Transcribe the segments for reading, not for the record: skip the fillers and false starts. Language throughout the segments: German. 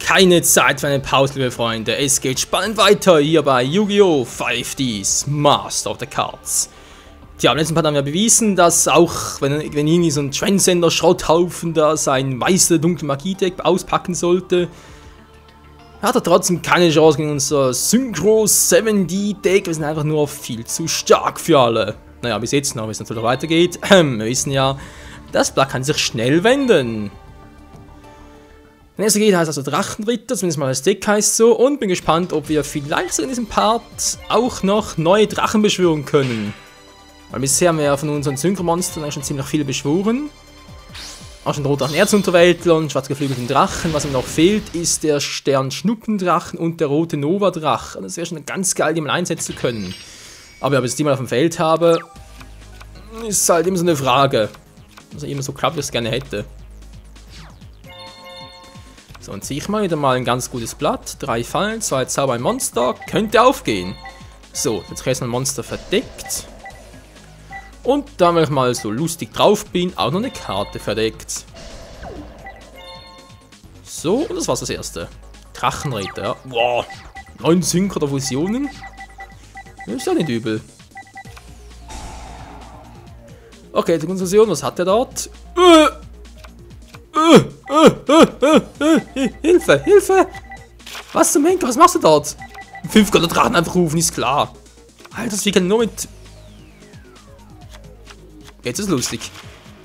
Keine Zeit für eine Pause, liebe Freunde. Es geht spannend weiter hier bei Yu-Gi-Oh! 5Ds Master of the Cards. Tja, im letzten Part haben wir bewiesen, dass auch wenn irgendwie so ein Transcender-Schrotthaufen da sein weiße dunkle Magie-Deck auspacken sollte, hat er trotzdem keine Chance gegen unser Synchro 7D-Deck. Wir sind einfach nur viel zu stark für alle. Naja, bis jetzt noch, wenn es natürlich weitergeht. Wir wissen ja, das Blatt kann sich schnell wenden. Wenn es geht, heißt also Drachenritter, zumindest mal das Deck heißt so. Und bin gespannt, ob wir vielleicht so in diesem Part auch noch neue Drachen beschwören können. Weil bisher haben wir ja von unseren Synchromonstern eigentlich schon ziemlich viele beschworen. Auch schon roter Erzunterweltler und schwarzgeflügelten Drachen. Was ihm noch fehlt, ist der Sternschnuppendrachen und der rote Nova-Drachen. Das wäre schon ganz geil, die mal einsetzen zu können. Aber ob ich die mal auf dem Feld habe, ist halt immer so eine Frage. Also immer so klappt, wie ich es gerne hätte. So, und ziehe ich mal wieder mal ein ganz gutes Blatt. 3 Fallen, 2 Zauber, ein Monster. Könnte aufgehen. So, jetzt habe ich ein Monster verdeckt. Und da, wenn ich mal so lustig drauf bin, auch noch eine Karte verdeckt. So, und das war's das erste. Drachenritter, ja. Wow, 9 Synchro der Fusionen. Das ist ja nicht übel. Okay, die Konstruktion, was hat der dort? Hilfe, Hilfe! Was zum Henker, was machst du dort? 5 Drachen einfach rufen, ist klar. Alter, das kann nur mit... Jetzt ist lustig.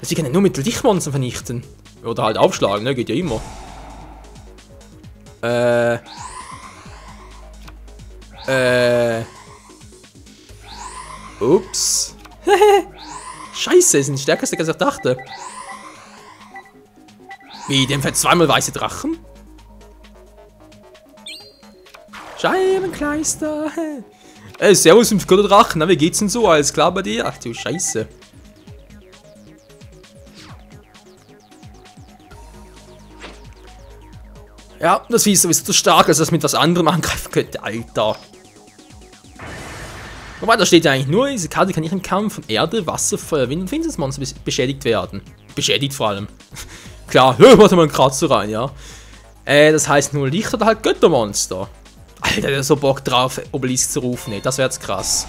Das kann nur mit Lichtmonstern vernichten. Oder halt aufschlagen, ne? Geht ja immer. Ups. Scheiße, ist ein stärkster, als ich dachte. Wie, dem fällt zweimal weiße Drachen? Scheibenkleister. Servus 5 Drachen, na, wie geht's denn so? Alles klar bei dir? Ach du Scheiße. Ja, das Vieh ist sowieso zu stark, als das mit was anderem angreifen könnte, Alter. Wobei, da steht ja eigentlich nur, diese Karte kann nicht im Kampf von Erde, Wasser, Feuer, Wind und Finstermonster beschädigt werden. Beschädigt vor allem. Klar, warte mal einen Kratzer rein, ja. Das heißt nur Licht oder halt Göttermonster. Alter, der hat so Bock drauf, Obelisk zu rufen, ey, das wäre jetzt krass.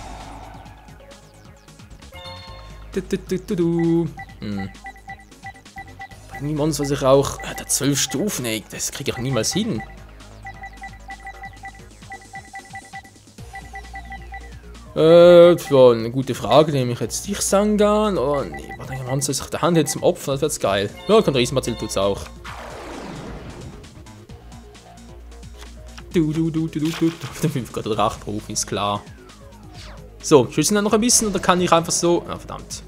Die Monster sich auch... Der hat 12 Stufen, ey, das kriege ich niemals hin. Ja, eine gute Frage, nehme ich jetzt dich, Sangan? Oh nee, warte, ein Monster sich der Hand jetzt zum Opfer, das wird's geil. Ja, kommt Riesenbazil tut's auch. Du. Auf den 5 Drachenrufen, ist klar. So, schützen dann noch ein bisschen oder kann ich einfach so... Ah, verdammt.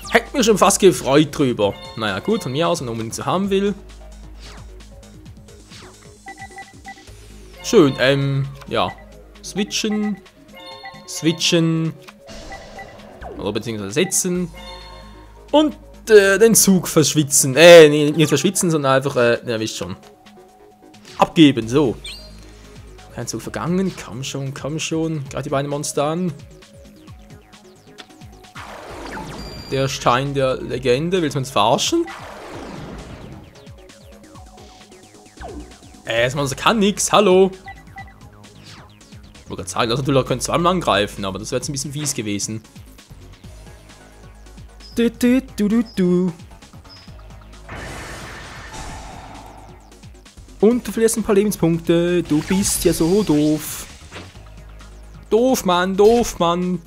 Hätte mich schon fast gefreut drüber. Naja, gut, von mir aus, wenn man unbedingt so haben will. Schön, ja. Switchen. Oder beziehungsweise setzen. Und den Zug verschwitzen. Nee, nicht verschwitzen, sondern einfach, ihr wisst schon. Abgeben, so. Kein Zug vergangen. Komm schon. Gerade die beiden Monster an. Der Stein der Legende. Willst du uns verarschen? Das Monster kann nix. Hallo. Ich wollte gerade sagen, also du könntest zweimal angreifen, aber das wäre jetzt ein bisschen fies gewesen. Und du verlierst ein paar Lebenspunkte. Du bist ja so doof. Doof, Mann.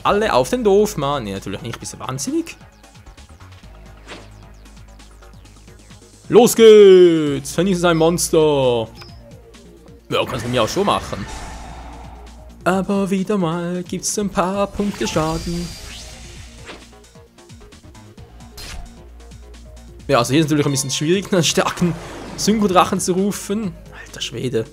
Alle auf den Doofmann. Nee, natürlich nicht. Bist du wahnsinnig? Los geht's! Wenigstens ein Monster. Ja, kannst du mir auch schon machen. Aber wieder mal gibt's ein paar Punkte Schaden. Ja, also hier ist natürlich ein bisschen schwierig, einen starken Synchro-Drachen zu rufen. Alter Schwede.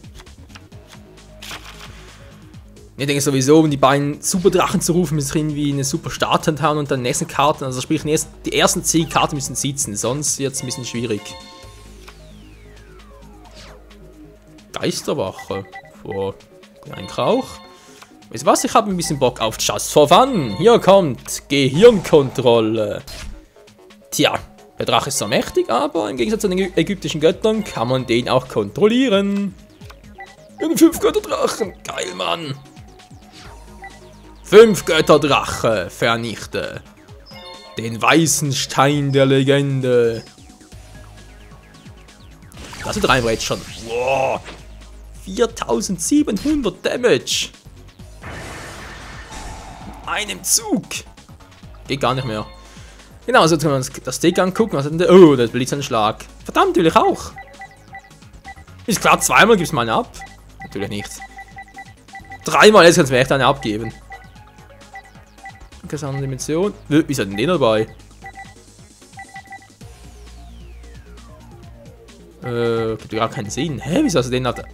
Ich denke sowieso, um die beiden Super-Drachen zu rufen, müssen wir irgendwie eine super Starthand haben und dann die nächsten Karten, also sprich die ersten 10 Karten müssen sitzen, sonst wird es ein bisschen schwierig. Geisterwache vor ein Krauch. Weißt du was, ich habe ein bisschen Bock auf Just for Fun. Hier kommt Gehirnkontrolle. Tja, Der Drache ist zwar mächtig, aber im Gegensatz zu den ägyptischen Göttern kann man den auch kontrollieren. Ein 5-Götter-Drachen. Geil, Mann. 5-Götter-Drache vernichte. Den weißen Stein der Legende. Das sind reinbrettschern. Wow. 4700 Damage. In einem Zug. Geht gar nicht mehr. Genau, so können wir uns das Deck angucken. Was hat denn der? Oh, das Blitzanschlag. Verdammt, natürlich auch. Ist klar, zweimal gibt es mal eine ab. Natürlich nicht. Dreimal, jetzt kannst du mir echt eine abgeben. Keine andere Dimension. Wie ist denn den dabei? Gibt gar keinen Sinn. Hä, wieso hast du den hat?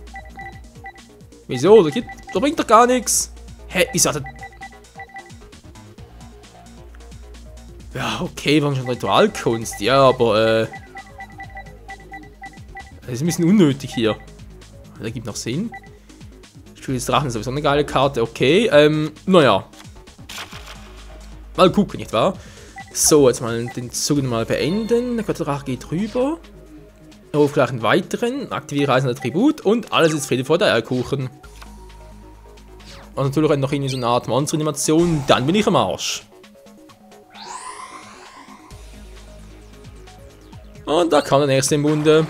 Wieso? Da bringt doch gar nichts. Hä, wieso hat er... Ja, okay, wir haben schon Ritualkunst. Ja, aber das ist ein bisschen unnötig hier. Das gibt noch Sinn. Spiel des Drachen ist sowieso eine geile Karte. Okay, naja. Mal gucken, nicht wahr? So, jetzt mal den Zug mal beenden. Der Drache geht rüber. Ruf gleich einen weiteren. Aktiviere ein Attribut. Und alles ist Friede vor der Eierkuchen. Und natürlich noch in so eine Art Monster-Animation. Dann bin ich am Arsch. Und da kam der nächste im Bunde.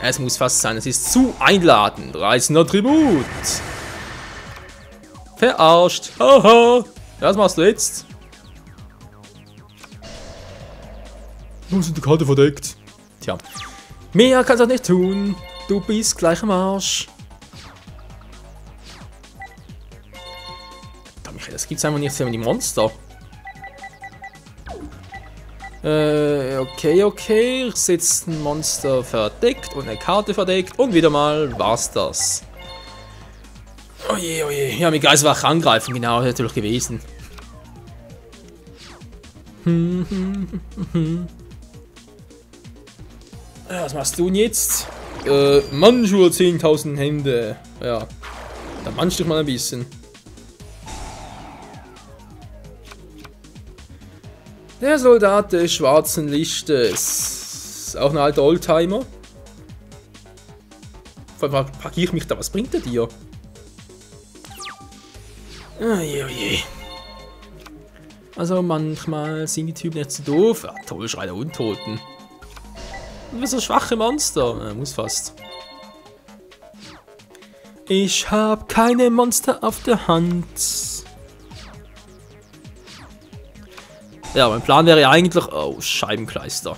Es muss fast sein, es ist zu einladend. Reißen Attribut. Verarscht. Haha. Was machst du jetzt? Nun sind die Karte verdeckt. Tja. Mehr kannst du auch nicht tun. Du bist gleich am Arsch. Das gibt's einfach nicht, die Monster. Okay. Ich setze ein Monster verdeckt und eine Karte verdeckt. Und wieder mal war's das. Oje. Ja, mit Geistwach angreifen, genau, natürlich gewesen. Ja, was machst du denn jetzt? Manschur 10.000 Hände. Ja, dann manch dich mal ein bisschen. Der Soldat des schwarzen Lichtes. Auch ein alter Oldtimer. Vor allem packe ich mich da. Was bringt der dir? Oje. Also manchmal sind die Typen nicht so doof. Ja, toll, Schrei der Untoten. Und so schwache Monster. Ja, muss fast. Ich hab keine Monster auf der Hand. Ja, mein Plan wäre ja eigentlich... Oh, Scheibenkleister.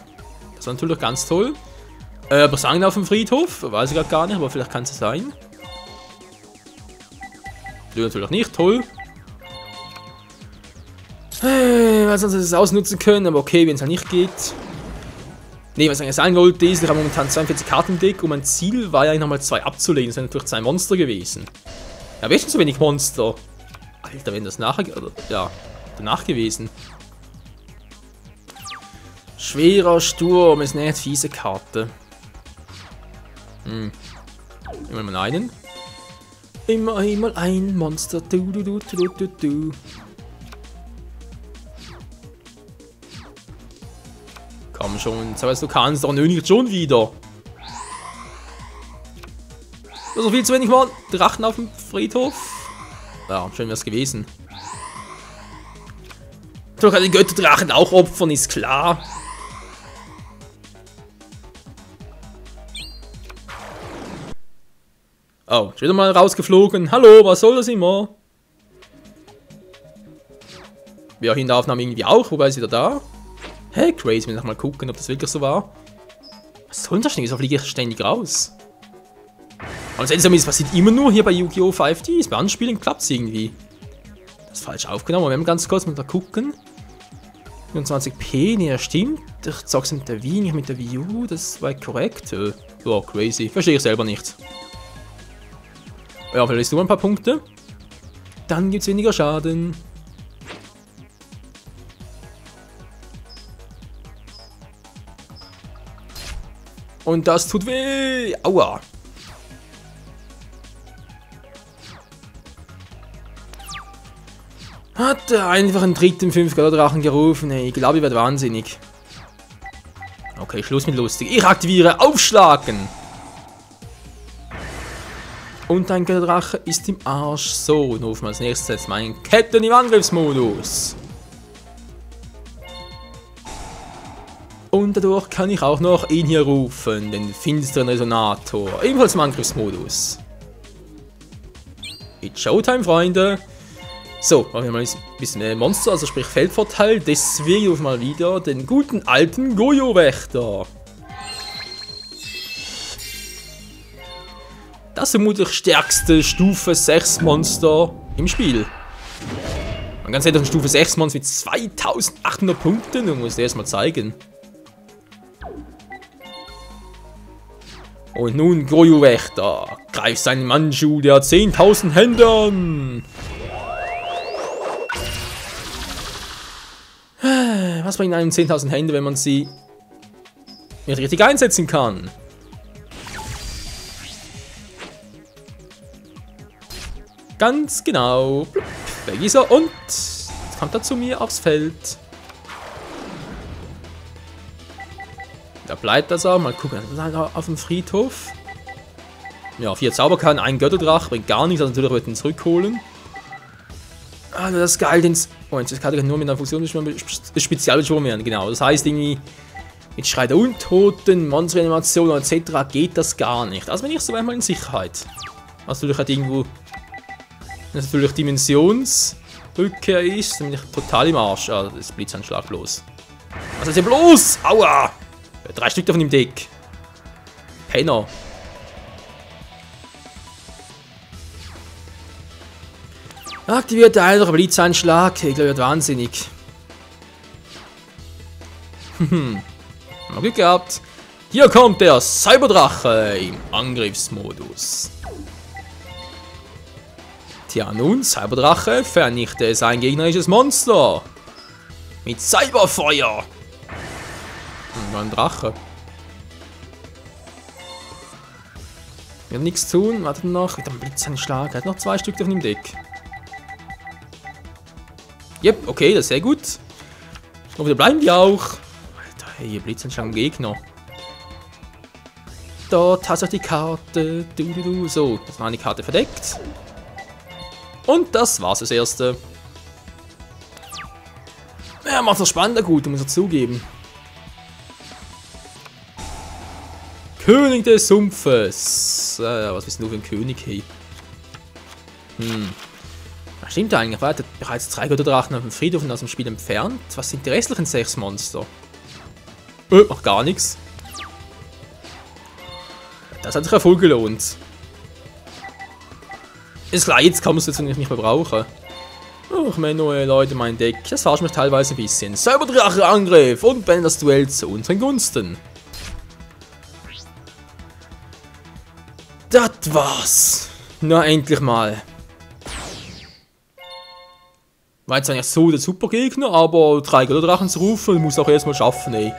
Das war natürlich ganz toll. Aber sagen auf dem Friedhof? Weiß ich gerade gar nicht, aber vielleicht kann es sein. Ja, natürlich nicht. Toll. Weil sonst es ausnutzen können, aber okay, wenn es halt nicht geht. Ne, was ich eigentlich sagen wollte, ist, ich habe momentan 42 Karten im Deck und mein Ziel war ja eigentlich nochmal 2 abzulegen. Das wären natürlich 2 Monster gewesen. Ja, wer ist denn so wenig Monster? Alter, wenn das nachher... Ja, danach gewesen. Schwerer Sturm ist eine fiese Karte. Immer mal einen. Immer einmal ein Monster. Du. Komm schon, jetzt weißt du kannst doch nicht schon wieder. So viel zu wenig mal Drachen auf dem Friedhof. Ja, schön wär's gewesen. Doch die Götterdrachen auch opfern, ist klar. Oh, schon wieder mal rausgeflogen. Hallo, was soll das immer? Ja, in der Aufnahme irgendwie auch, wobei ist wieder da. Hey, crazy, wenn ich mal gucken, ob das wirklich so war. Was soll denn das denn? Wieso fliege ich ständig raus? Aber das passiert immer nur hier bei Yu-Gi-Oh! 5Ds. Bei Anspielen klappt es irgendwie. Das ist falsch aufgenommen. Wir haben ganz kurz mal da gucken. 24p, ne, stimmt. Ich sag's mit der Wii, nicht mit der Wii U. Das war korrekt. Ja, crazy. Verstehe ich selber nicht. Ja, verlierst du ein paar Punkte. Dann gibt's weniger Schaden. Und das tut weh. Aua. Hat er einfach einen dritten 5-Götterdrachen gerufen? Ey, ich glaube, ich werde wahnsinnig. Okay, Schluss mit lustig. Ich aktiviere Aufschlagen. Und ein Götterdrache ist im Arsch. So, nun rufen wir als nächstes jetzt meinen Captain im Angriffsmodus. Und dadurch kann ich auch noch ihn hier rufen, den finsteren Resonator. Ebenfalls im Angriffsmodus. It's Showtime, Freunde. So, machen wir mal ein bisschen mehr Monster, also sprich Feldvorteil. Deswegen rufen wir mal wieder den guten alten Gojo-Wächter. Das ist vermutlich stärkste Stufe 6 Monster im Spiel. Man kann sehen, dass ein Stufe 6 Monster mit 2800 Punkten, und muss das erstmal zeigen. Und nun Gojo-Wächter greift seinen Manju der 10.000 Hände an. Was bringt einem 10.000 Hände, wenn man sie nicht richtig einsetzen kann? Ganz genau. Weg ist er und jetzt kommt er zu mir aufs Feld. Da bleibt das auch. Mal gucken, auf dem Friedhof. Ja, 4 Zauberkarten, ein Götterdrach, bringt gar nichts, also natürlich wird ihn zurückholen. Also das ist geil, den... Oh, jetzt kann ich nur mit einer Funktion Spezialbeschwörung werden, genau. Das heißt irgendwie, mit Schrei der Untoten, Monsterreanimation etc. geht das gar nicht. Also bin ich so einmal in Sicherheit. Was natürlich halt irgendwo... Wenn es natürlich Dimensionsrückkehr ist, dann bin ich total im Arsch. Ah, das ist Blitzanschlag bloß. Was ist hier bloß? Aua! 3 Stück davon im Deck. Penner. Aktiviert einfach Blitzanschlag. Ich glaube, er wird wahnsinnig. Mal Glück gehabt. Hier kommt der Cyberdrache im Angriffsmodus. Tja, nun, Cyberdrache vernichte sein gegnerisches Monster. Mit Cyberfeuer. Ein Drache. Wird nichts tun. Wartet noch. Mit einem Blitzanschlag. Er hat noch 2 Stück davon im Deck. Yep, okay, das ist sehr gut. Und wir bleiben die auch. Alter, hey, Blitzanschlag am Gegner. Dort hast du die Karte. So, das war eine Karte verdeckt. Und das war's das erste. Ja, macht das spannender gut, muss ich zugeben. König des Sumpfes. Was bist du für ein König, hey? Stimmt eigentlich, warte, bereits 3 Götterdrachen auf dem Friedhof und aus dem Spiel entfernt. Was sind die restlichen 6 Monster? Macht gar nichts. Das hat sich ja voll gelohnt. Ist klar, jetzt kann man es jetzt nicht mehr brauchen. Ach, neue Leute, mein Deck. Das verarscht mich teilweise ein bisschen. Cyberdrache Angriff und beenden das Duell zu unseren Gunsten. Das war's. Na, endlich mal. War jetzt eigentlich so der super Gegner, aber 3 Götterdrachen zu rufen, muss auch erstmal schaffen, ey.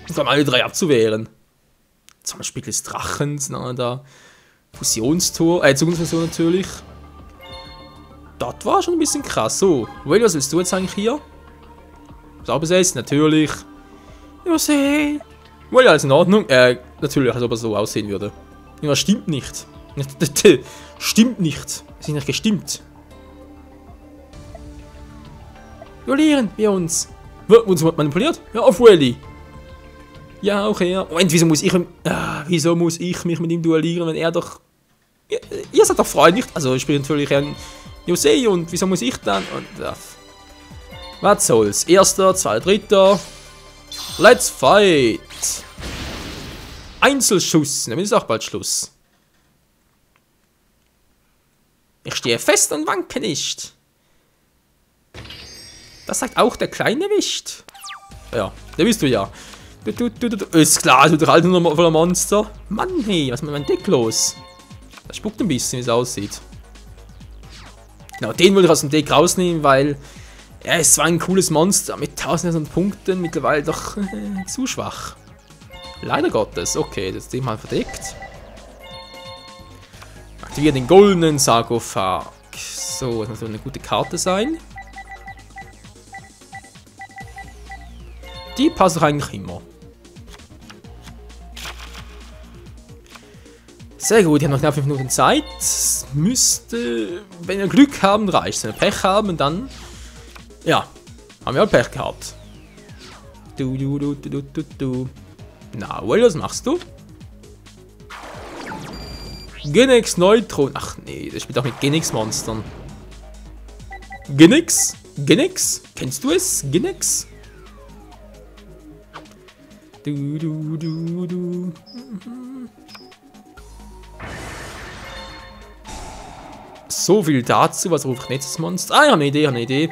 Und vor allem alle 3 abzuwehren. Jetzt haben wir Spiel des Drachens, na, da. Fusionstor, Zukunftsfusion natürlich. Das war schon ein bisschen krass. So, Well, was willst du jetzt eigentlich hier? Sauber besetzt, natürlich. Ja, seh. Well, alles in Ordnung. Natürlich, als ob er so aussehen würde. Ja, stimmt nicht. Stimmt nicht. Es ist nicht gestimmt. Duellieren wir uns. Wird uns manipuliert? Ja, auf Welly. Ja, auch er. Moment, wieso muss ich mich mit ihm duellieren, wenn er doch... Ihr seid doch freundlich. Also ich bin natürlich ein Josei und wieso muss ich dann... Und, was soll's? Erster, zweiter, dritter. Let's fight. Einzelschuss. Dann ist auch bald Schluss. Ich stehe fest und wanke nicht. Das sagt auch der kleine Wicht. Ja, der bist du ja. Ist klar, du doch halt nur voller Monster. Mann, hey, was ist mit meinem Deck los? Das spuckt ein bisschen, wie es aussieht. Genau, den wollte ich aus dem Deck rausnehmen, weil er ist zwar ein cooles Monster mit 1000 Punkten, mittlerweile doch zu schwach. Leider Gottes. Okay, das ist dem mal verdeckt. Aktivieren den goldenen Sarkophag. So, das muss eine gute Karte sein. Die passt doch eigentlich immer. Sehr gut, wir haben noch knapp 5 Minuten Zeit. Es müsste, wenn wir Glück haben, reicht. Wenn wir Pech haben, dann... Ja, haben wir auch Pech gehabt. Na, well, was machst du? Genex Neutron. Ach nee, der spielt auch mit Genex-Monstern. Genex? Genex? Kennst du es? Genex? So viel dazu. Was ruft nächstes Monster? Ah, ich habe eine Idee,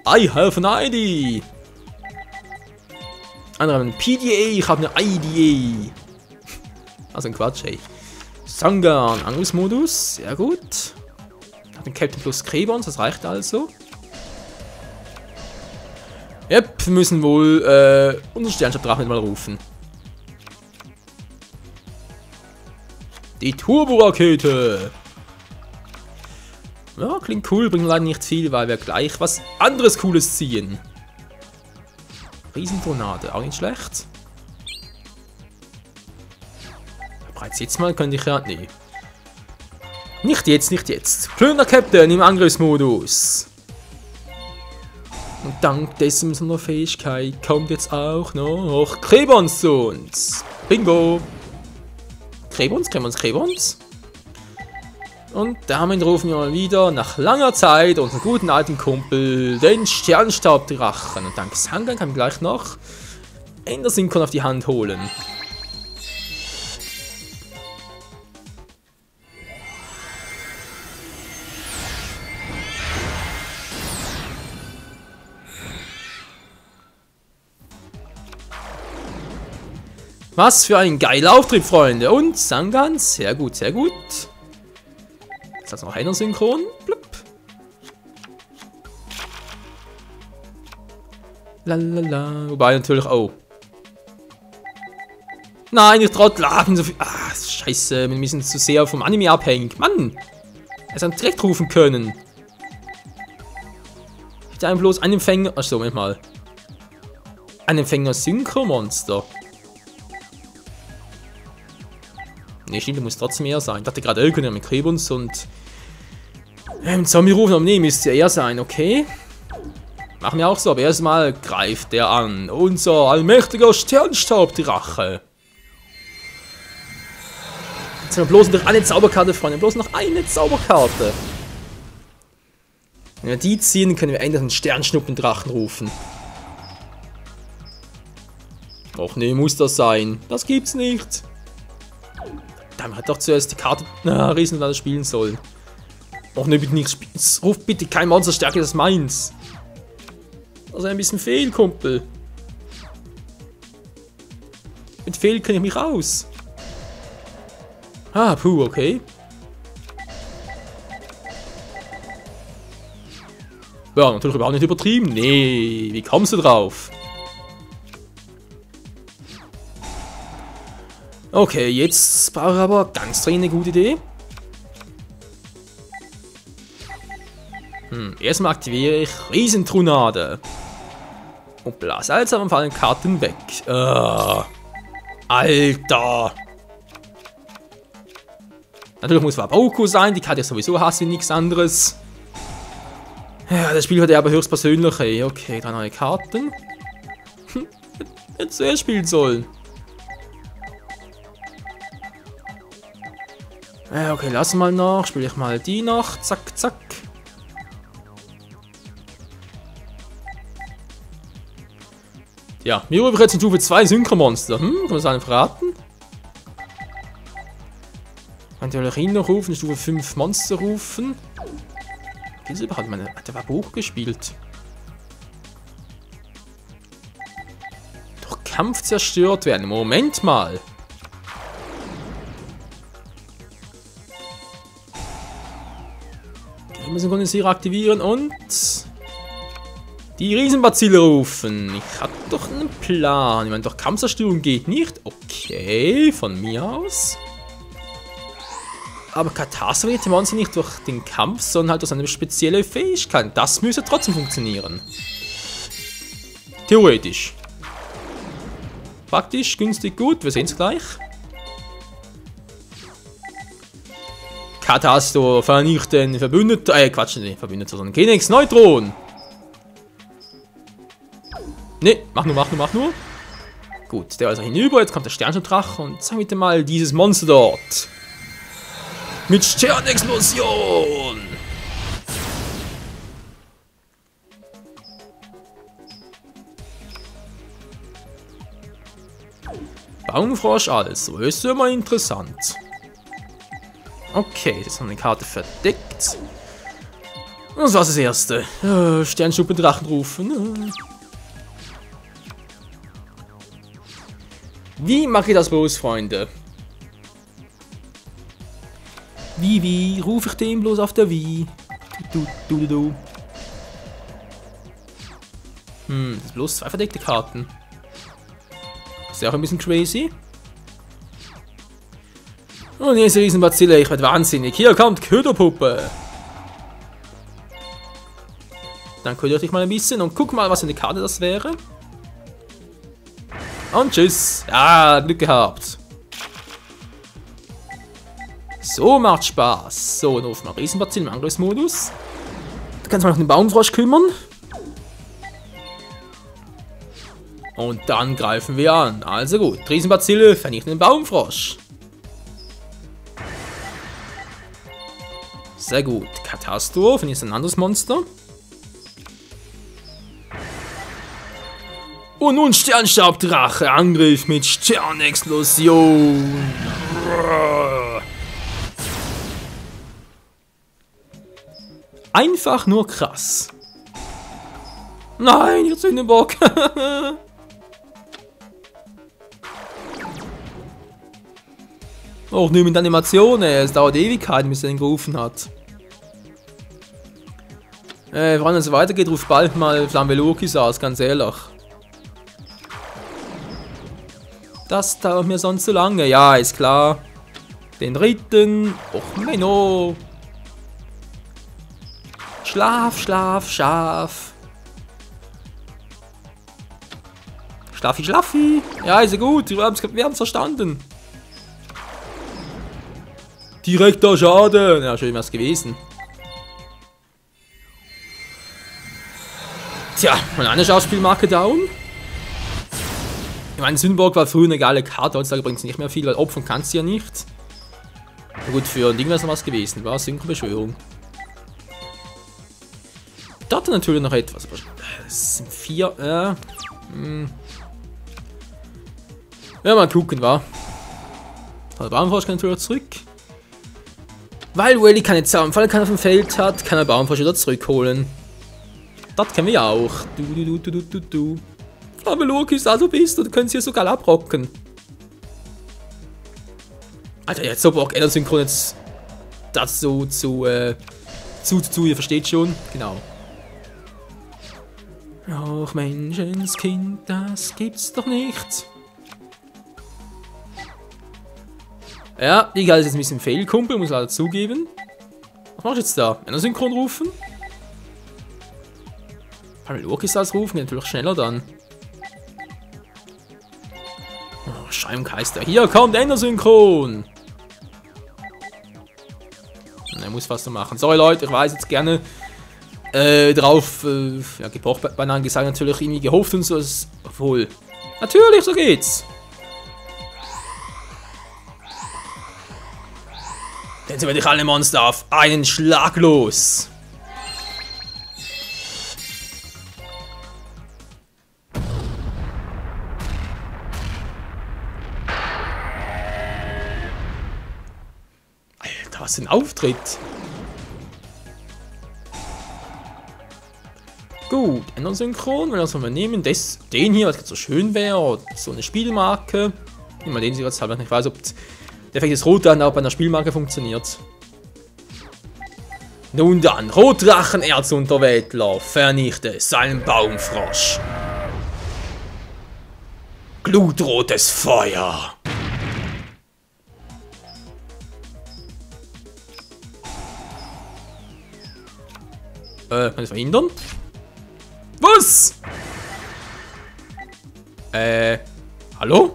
I have an idea. Andere haben ein PDA, ich habe eine IDA. Also ein Quatsch, ey. Sangan, Angriffsmodus, sehr gut. Hat den Captain plus Krebons, das reicht also. Yep, wir müssen wohl unseren Sternschab-Drachen mal rufen. Die Turbo-Rakete. Ja, klingt cool, bringt leider nicht viel, weil wir gleich was anderes Cooles ziehen. Riesentornade, auch nicht schlecht. Bereits jetzt mal könnte ich ja... Nee. Nicht jetzt, nicht jetzt. Plünder Captain im Angriffsmodus. Und dank dessen seiner Fähigkeit kommt jetzt auch noch Krebons zu uns. Bingo. Krebons. Und damit rufen wir mal wieder nach langer Zeit unseren guten alten Kumpel, den Sternstaubdrachen. Und dank Sangan kann ich gleich noch Endersyncon auf die Hand holen. Was für ein geiler Auftritt, Freunde. Und Sangan, sehr gut, sehr gut. Jetzt hat noch einer synchron. Blub. Lalala. Wobei natürlich. Oh. Nein, ich Trottel. Ah, bin so viel. Ah, scheiße. Wir sind zu sehr vom Anime abhängig. Mann. Er hätte direkt rufen können. Ich hätte bloß einen Empfänger. Achso, Moment mal. Ein Empfänger Synchro-Monster. Ne, stimmt, muss trotzdem eher sein. Ich dachte gerade, können wir mit Krebons und Zombie rufen, aber nee, müsste ja eher sein, okay. Machen wir auch so, aber erstmal greift der an. Unser allmächtiger Sternstaubdrache. Jetzt haben wir bloß noch eine Zauberkarte, Freunde. Bloß noch eine Zauberkarte. Wenn wir die ziehen, können wir endlich einen Sternschnuppendrachen rufen. Och nee, muss das sein. Das gibt's nicht. Man hat doch zuerst die Karte Riesenwalder spielen sollen. Och ne, bitte nicht spielen. Ruft bitte kein Monster stärker als meins. Das ist ein bisschen fehl, Kumpel. Mit fehl kenne ich mich aus. Ah, puh, okay. Ja, natürlich überhaupt nicht übertrieben. Nee, wie kommst du drauf? Okay, jetzt brauche ich aber ganz dringend eine gute Idee. Erstmal aktiviere ich Riesentornade. Hoppla, seltsam fallen Karten weg. Alter. Natürlich muss Waboku sein, die Karte ist sowieso hasse wie nichts anderes. Ja, das Spiel hat er aber höchstpersönlich. Ey. Okay, 3 neue Karten. Hätte zuerst spielen sollen. Okay, lass mal noch. Spiele ich mal die noch. Zack, zack. Ja, mir rufe ich jetzt in Stufe 2 Synchromonster. Kann man das einem verraten? Kann die Allerine noch rufen, Stufe 5 Monster rufen. Geht es überhaupt? Der war hochgespielt. Durch Kampf zerstört werden. Moment mal. Wir müssen Kondensierer aktivieren und die Riesenbazille rufen. Ich hatte doch einen Plan. Ich meine, doch Kampfzerstörung geht nicht. Okay, von mir aus. Aber Katastrophe verliert die Monster nicht durch den Kampf, sondern halt durch seine spezielle Fähigkeit. Das müsste trotzdem funktionieren. Theoretisch. Praktisch, günstig, gut. Wir sehen es gleich. Katastrophe vernichten Verbündeter. Quatsch, nicht Verbündeter, sondern Genex Neutron. Ne, mach nur. Gut, der ist also hinüber. Jetzt kommt der Sternschnudrache und zeig bitte mal dieses Monster dort. Mit Sternexplosion. Baumfrosch also, ist immer interessant. Okay, jetzt haben wir die Karte verdeckt. Und das war's das erste. Sternschnuppe Drachen rufen. Wie mache ich das bloß, Freunde? Wie rufe ich den bloß auf der Wie? Du. Das sind bloß 2 verdeckte Karten. Ist ja auch ein bisschen crazy. Und hier ist die Riesenbazille, ich werde wahnsinnig. Hier kommt Köderpuppe. Dann ködere ich dich mal ein bisschen und guck mal, was für eine Karte das wäre. Und tschüss. Ja, Glück gehabt. So macht Spaß. So, dann rufen wir Riesenbazille im Angriffsmodus. Du kannst mal noch den Baumfrosch kümmern. Und dann greifen wir an. Also gut, Riesenbazille vernichten den Baumfrosch. Sehr gut. Katastrophe, ist ein anderes Monster. Und nun Sternstaubdrache, Angriff mit Sternexplosion. Einfach nur krass. Nein, ihr Sündenbock. Auch nur mit Animationen, es dauert Ewigkeiten, bis er ihn gerufen hat. Vor allem, wenn es weitergeht, ruft bald mal Flamvelokis aus, ganz ehrlich. Das dauert mir sonst zu lange, ja, ist klar. Den dritten, och Menno. Schlaf. Schlaffi. Ja, ist ja gut, wir haben's verstanden. Direkter Schaden. Ja, schön wär's gewesen. Tja, meine eine Schauspielmarke down. Ich meine, Sündenbock war früher eine geile Karte, heutzutage bringt es nicht mehr viel, weil opfern kannst du ja nicht. Na gut, für ein Ding wäre es noch was gewesen, war Synchrobeschwörung. Dort natürlich noch etwas. Das sind 4. Ja, mal gucken, wa? Der Baumfrosch kann natürlich zurück. Weil Welly keine Zaunfall auf dem Feld hat, kann der Baumfrosch wieder zurückholen. Das kennen wir ja auch. Du. Flamvelokis, also bist du, können sie hier sogar abrocken. Alter, jetzt so Bock, Synchron jetzt dazu ihr versteht schon, genau. Ach Menschenskind, das gibt's doch nicht. Ja, die Geil ist jetzt ein bisschen Fail-Kumpel, muss ich leider zugeben. Was mach ich jetzt da? Synchron rufen? Flamvelokis als rufen, geht natürlich schneller dann. Oh, Scheimgeister. Hier kommt Endersynchron. Er muss was so machen. Sorry Leute, ich weiß jetzt gerne drauf, ja, gepocht, beinahe gesagt, natürlich irgendwie gehofft und so. Obwohl, natürlich, so geht's. Jetzt sind wir dich alle Monster auf einen Schlag los. Alter, was für ein Auftritt. Gut, Endersynchron, wenn wir das mal nehmen, den hier, was so schön wäre, so eine Spielmarke. Nehmen wir den sie jetzt halber, ich weiß, ob der Effekt des Rotdrachen auch bei einer Spielmarke funktioniert. Nun dann, Rotdrachen Erzunterweltler, vernichte seinen Baumfrosch. Glutrotes Feuer. Kann ich verhindern? Was? Hallo?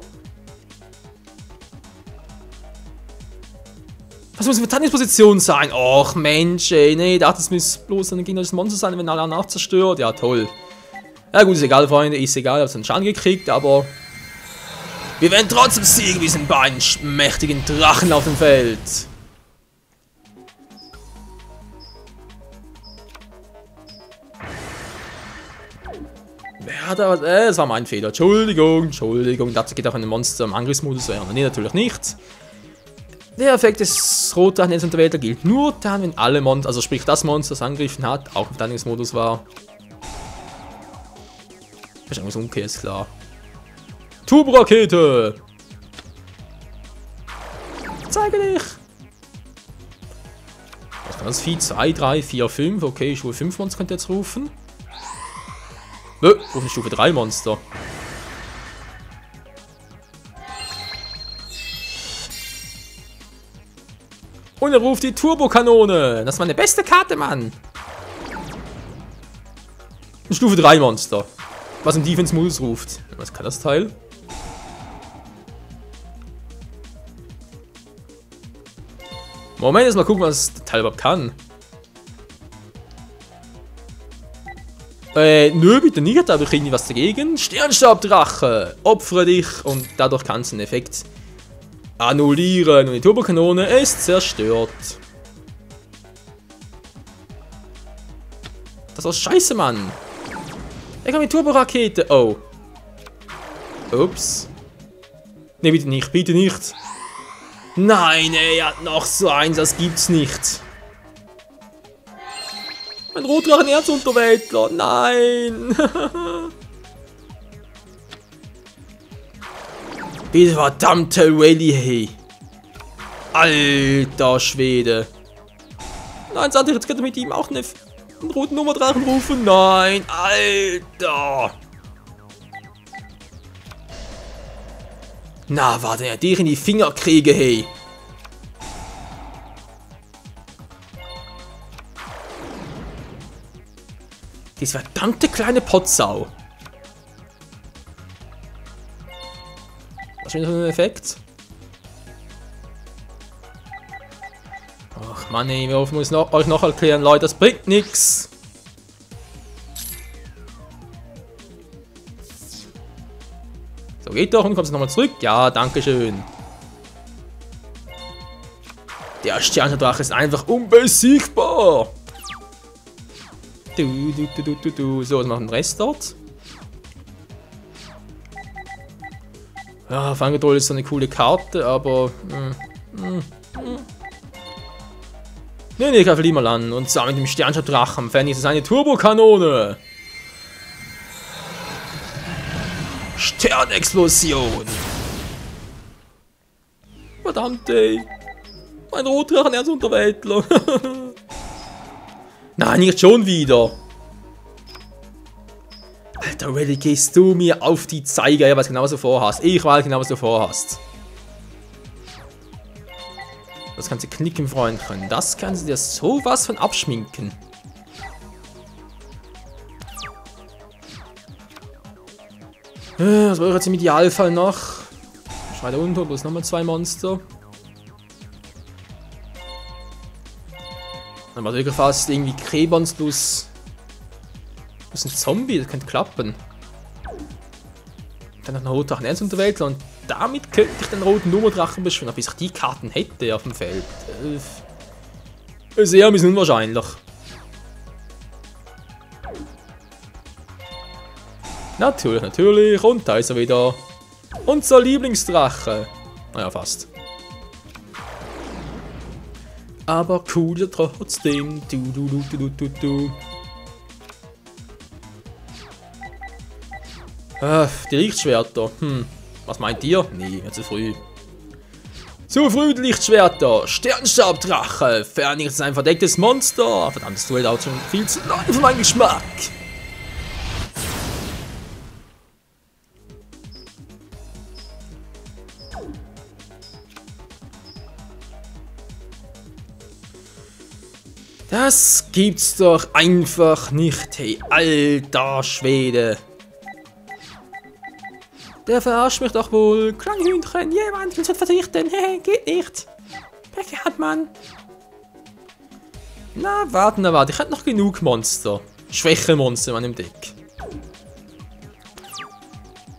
Was muss eine Verteidigungsposition sein? Och, Mensch, ey, nee, ich dachte, es müsste bloß ein gegnerisches Monster sein, wenn alle nach zerstört. Ja, toll. Ja gut, ist egal, Freunde, ist egal, ich habe einen Schaden gekriegt, aber wir werden trotzdem siegen, wir sind beiden mächtigen Drachen auf dem Feld. Wer hat da was? Das war mein Fehler. Entschuldigung. Das geht auch in den Monster im Angriffsmodus. Nee, natürlich nicht. Der Effekt des Rotdrachen in der Welt gilt nur dann, wenn alle Monster, also sprich das Monster, das angegriffen hat, auch im Verteidigungsmodus war. Wahrscheinlich okay, ist klar. Turbo-Rakete! Zeige dich! Was kann das Vieh? 2, 3, 4, 5. Okay, Stufe 5 Monster könnt ihr jetzt rufen. Rufen Stufe 3 Monster. Und er ruft die Turbokanone. Das ist meine beste Karte, Mann. Ein Stufe 3 Monster. Was im Defense-Modus ruft. Was kann das Teil? Moment, jetzt mal gucken, was das Teil überhaupt kann. Nö, bitte nicht, aber ich kriege was dagegen. Sternstabdrache. Opfere dich und dadurch kannst du den Effekt annullieren und die Turbokanone ist zerstört. Das war scheiße, Mann. Er kann mit Turborakete. Oh. Ups. Ne, bitte nicht, bitte nicht. Nein, er hat noch so eins, das gibt's nicht. Ein Rotdrachen-Erzunterwäldler, nein. Diese verdammte Rallye, hey. Alter Schwede. Nein, Santa, jetzt könnte mit ihm auch einen roten Nummerdrachen rufen. Nein, Alter. Na, warte, er dich in die Finger kriege, hey. Diese verdammte kleine Potsau. Was ist denn für ein Effekt? Ach Mann, ey, ich muss euch noch erklären, Leute, das bringt nichts. So, geht doch und kommst nochmal zurück. Ja, danke schön. Der Sternendrache ist einfach unbesiegbar. So, was macht den Rest dort? Ja, Fangadol ist so eine coole Karte, aber... Nee, ich greife lieber an. Und zwar mit dem Sternendrachen. Fände ich das eine Turbokanone. Sternexplosion. Verdammt, ey. Mein Rotdrachen, er ist Unterweltler. Nein, nicht schon wieder. Alter, Reddy, gehst du mir auf die Zeiger, was genau so vorhast. Ich weiß genau, was du vorhast. Das kannst du knicken, Freundchen. Das kannst du dir sowas von abschminken. Was wäre jetzt im Idealfall noch? Ich weiter unten, bloß nochmal 2 Monster. Dann war wirklich fast irgendwie Krebons plus ein Zombie, das könnte klappen. Dann noch ein Rotdrachen Erzunterwäldler und damit könnte ich den roten Nummerdrachen beschwören, bis ich die Karten hätte auf dem Feld. Sehr ein bisschen unwahrscheinlich. Natürlich, natürlich. Und da ist er wieder. Unser Lieblingsdrache. Naja, fast. Aber cool trotzdem. Die Lichtschwerter. Was meint ihr? Nee, zu früh. Zu früh die Lichtschwerter. Sternstabdrache. Vernichtet sein verdecktes Monster. Verdammt, das Duell dauert schon viel zu lang für meinen Geschmack. Das gibt's doch einfach nicht, hey, alter Schwede. Der verarscht mich doch wohl. Klanghühnchen, jemand will es verzichten. Hey, geht nicht. Pech hat man. Na, warte, ich hätte noch genug Monster. Schwäche-Monster an dem Deck.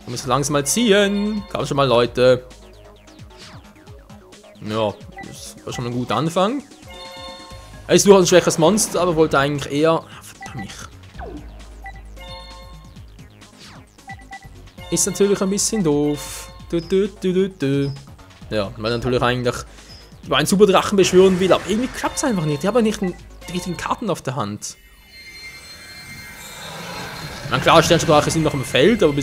Wir müssen langsam mal ziehen. Komm schon mal, Leute. Ja, das war schon ein guter Anfang. Ich suche ein schwäches Monster, aber wollte eigentlich eher... Verdammt. Ist natürlich ein bisschen doof. Ja, weil natürlich eigentlich über einen Superdrachen beschwören will, aber irgendwie klappt es einfach nicht. Ich habe nicht die richtigen Karten auf der Hand. Na klar, Sternschdrache sind noch im Feld, aber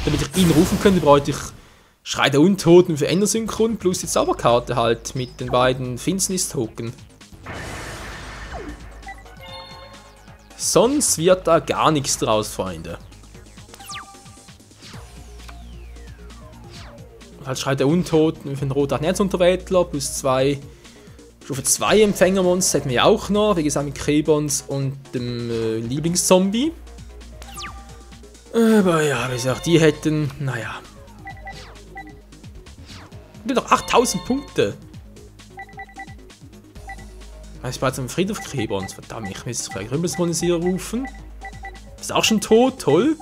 damit ich ihn rufen könnte, bräuchte ich Schrei der Untoten für Endersynchron plus die Zauberkarte halt mit den beiden Finsternis-Token. Sonst wird da gar nichts draus, Freunde. Halt Schrei der Untoten für den roten Netzunterwäldler plus 2 Stufe 2 Empfängermonster hätten wir auch noch, wie gesagt mit Krebons und dem Lieblingszombie. Aber ja, wie gesagt, die hätten, naja. Ich bin doch 8000 Punkte. Ich war jetzt am Friedhof Krebons, verdammt, ich will jetzt gleich Rümbelsmonisierer rufen. Ist auch schon tot, toll.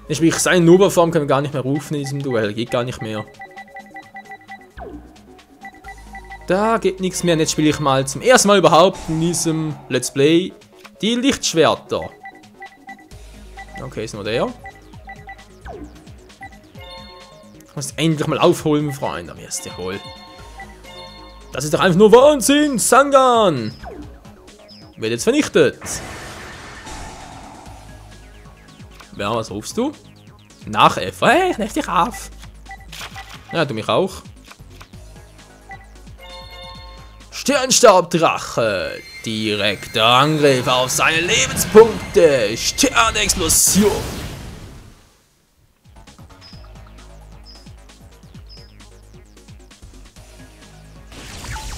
Sprich, seine Nova-Form können wir gar nicht mehr rufen in diesem Duell, geht gar nicht mehr. Da geht nichts mehr und jetzt spiele ich mal zum ersten Mal überhaupt in diesem Let's Play die Lichtschwerter. Okay, ist nur der. Ich muss endlich mal aufholen, Freunde, am ersten Hol. Das ist doch einfach nur Wahnsinn, Sangan! Wird jetzt vernichtet. Ja, was rufst du? Nachäffer. Hey, ich neff dich auf. Ja, du mich auch. Sternstaubdrache. Direkter Angriff auf seine Lebenspunkte. Sternexplosion.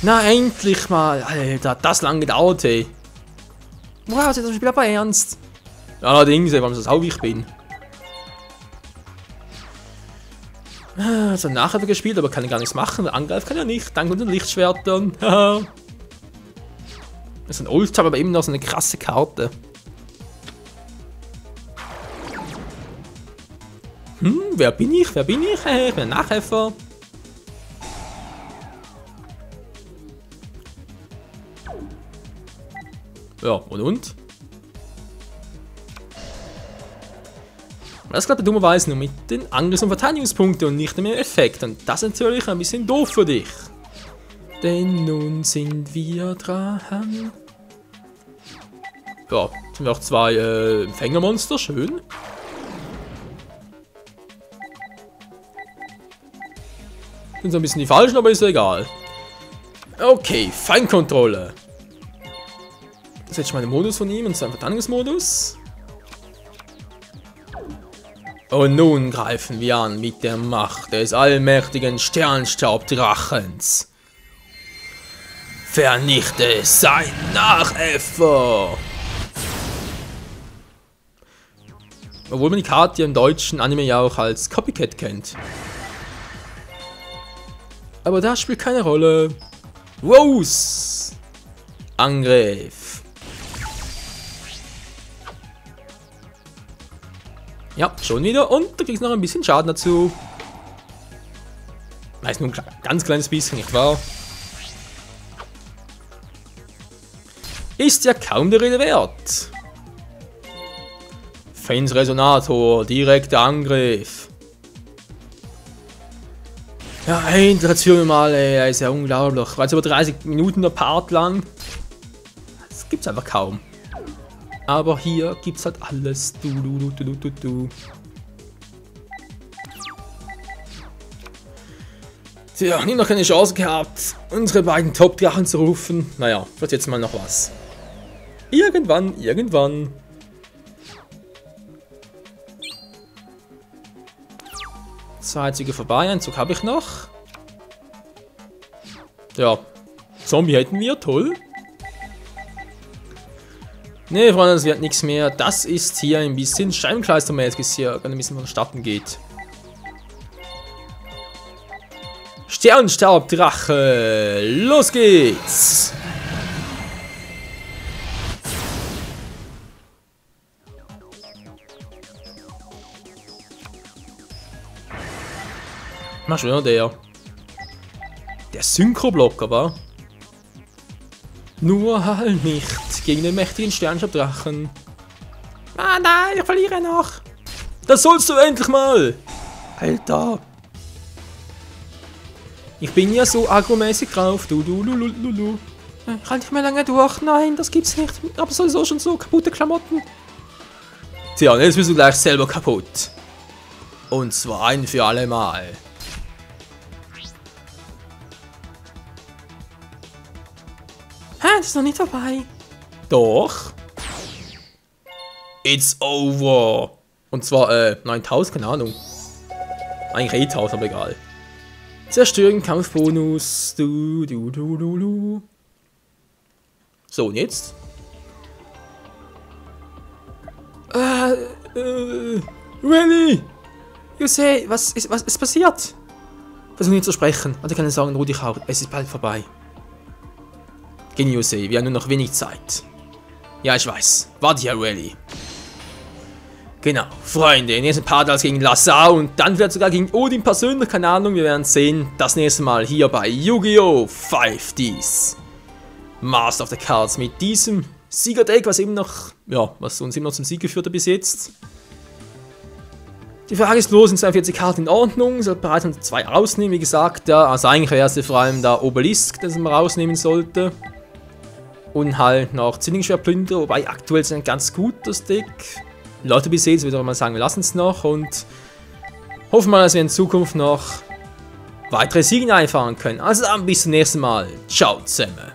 Na, endlich mal. Alter, hat das lang gedauert, ey. Wow, das ist das Spiel aber ernst. Allerdings, ey, warum ich so sau wie ich bin. Also nachher habe ich gespielt, aber kann ich gar nichts machen. Angreifen kann ja nicht, dank unseren Lichtschwertern. Das ist ein Ultra, aber eben noch so eine krasse Karte. Wer bin ich? Wer bin ich? Ich bin ein Nachhelfer. Ja, und? Das klappt dummerweise nur mit den Angriffs- und Verteidigungspunkten und nicht mehr Effekt. Und das ist natürlich ein bisschen doof für dich. Denn nun sind wir dran. Ja, sind wir auch 2 Empfängermonster, schön. Sind so ein bisschen die falschen, aber ist ja egal. Okay, Feinkontrolle. Das ist jetzt mal der Modus von ihm und zwar ein Verteidigungsmodus. Und nun greifen wir an mit der Macht des allmächtigen Sternstaubdrachens. Vernichte sein Nachäffer! Obwohl man die Karte im deutschen Anime ja auch als Copycat kennt. Aber das spielt keine Rolle. Rose! Angriff! Ja, schon wieder. Und du kriegst noch ein bisschen Schaden dazu. Meist nur ein ganz kleines bisschen, nicht wahr? Ist ja kaum der Rede wert. Fens Resonator, direkter Angriff. Ja, endlich jetzt führen wir mal, ey, das ist ja unglaublich. War jetzt über 30 Minuten der Part lang. Das gibt's einfach kaum. Aber hier gibt's halt alles. Du. Tja, nie noch keine Chance gehabt, unsere beiden Top-Drachen zu rufen. Naja, wird jetzt mal noch was. Irgendwann. Zwei Züge vorbei, einen Zug habe ich noch. Ja, Zombie hätten wir, toll. Ne, Freunde, das wird nichts mehr. Das ist hier ein bisschen Steinkleistermäßig hier, wenn ein bisschen vonstatten geht. Sternstaubdrache, los geht's! Mach schon der Synchroblocker, wa? Nur halt nicht gegen den mächtigen Sternstaubdrachen. Ah nein, ich verliere noch. Das sollst du endlich mal. Alter. Ich bin ja so agromäßig drauf. Du. Ich halte nicht mehr lange durch. Nein, das gibt's nicht. Aber sowieso schon so kaputte Klamotten. Tja, jetzt bist du gleich selber kaputt. Und zwar ein für alle Mal. Das ist noch nicht vorbei. Doch. It's over. Und zwar, 9000, keine Ahnung. Eigentlich 8000, aber egal. Zerstören, Kampfbonus. Du. So, und jetzt? Really? Jose, was ist passiert? Versuch nicht zu sprechen. Und ich kann sagen, ruh dich auf. Es ist bald vorbei. Gegen Jose, wir haben nur noch wenig Zeit. Ja, ich weiß. Warte ja, Rally. Genau, Freunde, nächsten Part als gegen Lassau und dann vielleicht sogar gegen Odin persönlich, keine Ahnung, wir werden sehen. Das nächste Mal hier bei Yu-Gi-Oh! 5Ds. Master of the Cards mit diesem Siegerdeck, was eben noch, ja, was uns immer noch zum Sieg geführt hat bis jetzt. Die Frage ist los, sind 42 Karten in Ordnung? Sollte bereits 2 rausnehmen, wie gesagt, ja, also eigentlich wäre es vor allem der Obelisk, das man rausnehmen sollte. Und halt noch Zwillingsschwertplünder, wobei aktuell sind ein ganz gutes Deck. Leute bis jetzt würde ich mal sagen, wir lassen es noch und hoffen mal, dass wir in Zukunft noch weitere Siege einfahren können. Also dann bis zum nächsten Mal. Ciao zusammen.